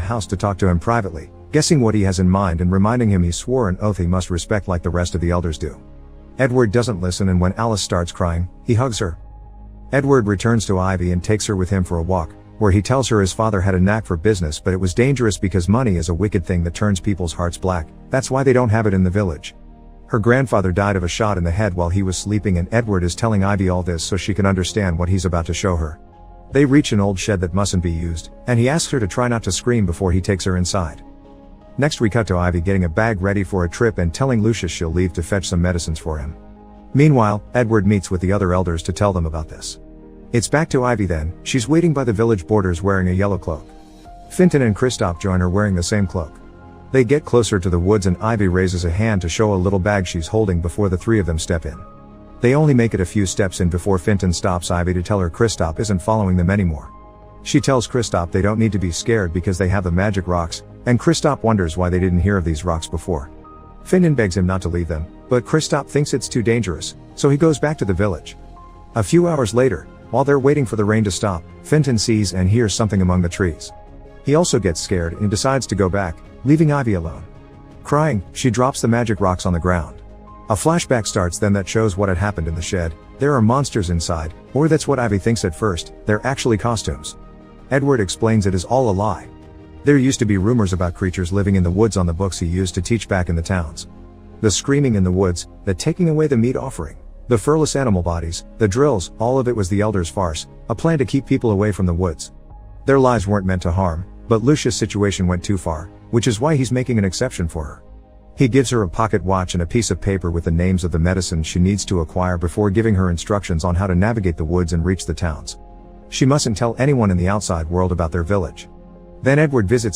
house to talk to him privately, guessing what he has in mind and reminding him he swore an oath he must respect like the rest of the elders do. Edward doesn't listen, and when Alice starts crying, he hugs her. Edward returns to Ivy and takes her with him for a walk, where he tells her his father had a knack for business, but it was dangerous because money is a wicked thing that turns people's hearts black. That's why they don't have it in the village. Her grandfather died of a shot in the head while he was sleeping, and Edward is telling Ivy all this so she can understand what he's about to show her. They reach an old shed that mustn't be used, and he asks her to try not to scream before he takes her inside. Next we cut to Ivy getting a bag ready for a trip and telling Lucius she'll leave to fetch some medicines for him. Meanwhile, Edward meets with the other elders to tell them about this. It's back to Ivy then. She's waiting by the village borders wearing a yellow cloak. Fintan and Kristoff join her wearing the same cloak. They get closer to the woods and Ivy raises a hand to show a little bag she's holding before the three of them step in. They only make it a few steps in before Fintan stops Ivy to tell her Kristoff isn't following them anymore. She tells Kristoff they don't need to be scared because they have the magic rocks, and Kristoff wonders why they didn't hear of these rocks before. Fintan begs him not to leave them, but Kristoff thinks it's too dangerous, so he goes back to the village. A few hours later, while they're waiting for the rain to stop, Fintan sees and hears something among the trees. He also gets scared and decides to go back, leaving Ivy alone. Crying, she drops the magic rocks on the ground. A flashback starts then that shows what had happened in the shed. There are monsters inside, or that's what Ivy thinks at first. They're actually costumes. Edward explains it is all a lie. There used to be rumors about creatures living in the woods on the books he used to teach back in the towns. The screaming in the woods, the taking away the meat offering, the furless animal bodies, the drills, all of it was the elders' farce, a plan to keep people away from the woods. Their lives weren't meant to harm, but Lucius' situation went too far, which is why he's making an exception for her. He gives her a pocket watch and a piece of paper with the names of the medicines she needs to acquire before giving her instructions on how to navigate the woods and reach the towns. She mustn't tell anyone in the outside world about their village. Then Edward visits